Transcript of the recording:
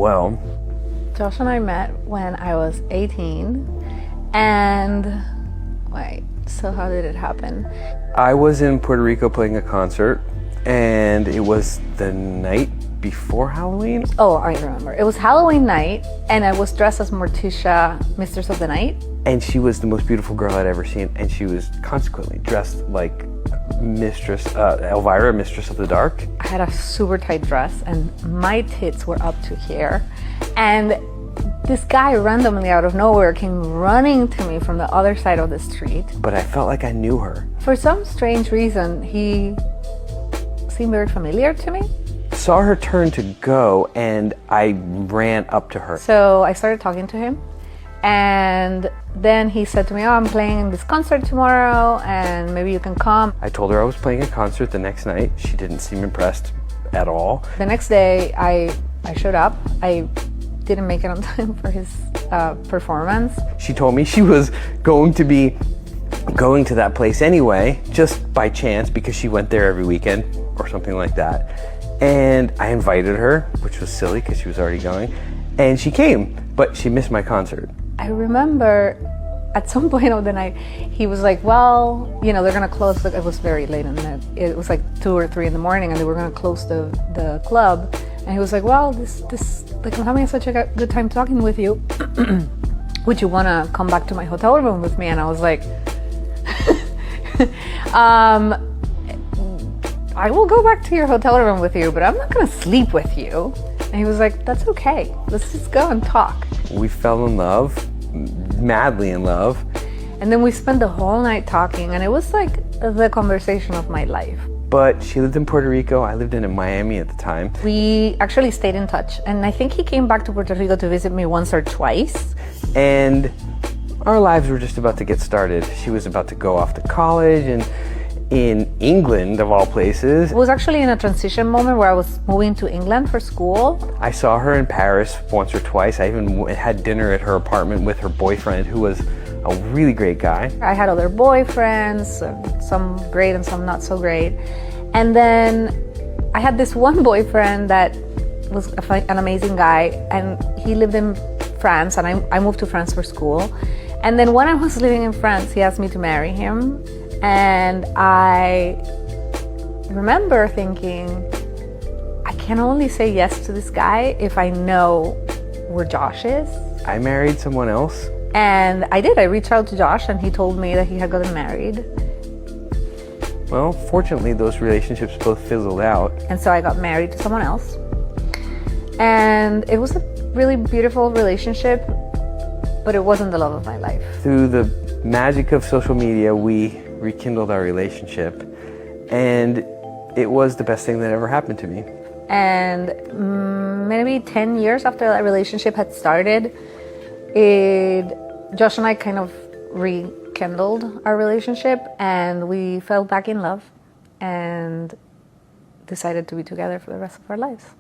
well. Josh and I met when I was 18, and wait, so how did it happen? I was in Puerto Rico playing a concert, and it was the night before Halloween. Oh, I remember. It was Halloween night, and I was dressed as Morticia, Mistress of the Night. And she was the most beautiful girl I'd ever seen, and she was consequently dressed like Elvira, Mistress of the Dark. I had a super tight dress, and my tits were up to here. And this guy randomly out of nowhere came running to me from the other side of the street. But I felt like I knew her. For some strange reason, he seemed very familiar to me. Saw her turn to go, and I ran up to her. So I started talking to him, and then he said to me, oh, I'm playing this concert tomorrow, and maybe you can come. I told her I was playing a concert the next night. She didn't seem impressed at all. The next day, I showed up. I didn't make it on time for his performance. She told me she was going to be going to that place anyway, just by chance, because she went there every weekend or something like that. And I invited her, which was silly because she was already going, and she came, but she missed my concert. I remember at some point of the night, he was like, well, you know, they're gonna close, it was very late in the night. It was like 2 or 3 in the morning, and they were gonna close the club. And he was like, well, like, I'm having such a good time talking with you. Would you wanna come back to my hotel room with me? And I was like, I will go back to your hotel room with you, but I'm not gonna sleep with you. And he was like, that's okay. Let's just go and talk. We fell in love, madly in love. And then we spent the whole night talking, and it was like the conversation of my life. But she lived in Puerto Rico, I lived in Miami at the time. We actually stayed in touch, and I think he came back to Puerto Rico to visit me once or twice. And our lives were just about to get started. She was about to go off to college, and in England, of all places. It was actually in a transition moment where I was moving to England for school. I saw her in Paris once or twice. I even had dinner at her apartment with her boyfriend, who was a really great guy. I had other boyfriends, some great and some not so great. And then I had this one boyfriend that was an amazing guy, and he lived in France, and I moved to France for school. And then when I was living in France, he asked me to marry him. And I remember thinking, I can only say yes to this guy if I know where Josh is. I married someone else. And I did. I reached out to Josh, and he told me that he had gotten married. Well, fortunately, those relationships both fizzled out. And so I got married to someone else. And it was a really beautiful relationship, but it wasn't the love of my life. Through the magic of social media, we rekindled our relationship, and it was the best thing that ever happened to me. And maybe 10 years after that relationship had started, Josh and I kind of rekindled our relationship, and we fell back in love and decided to be together for the rest of our lives.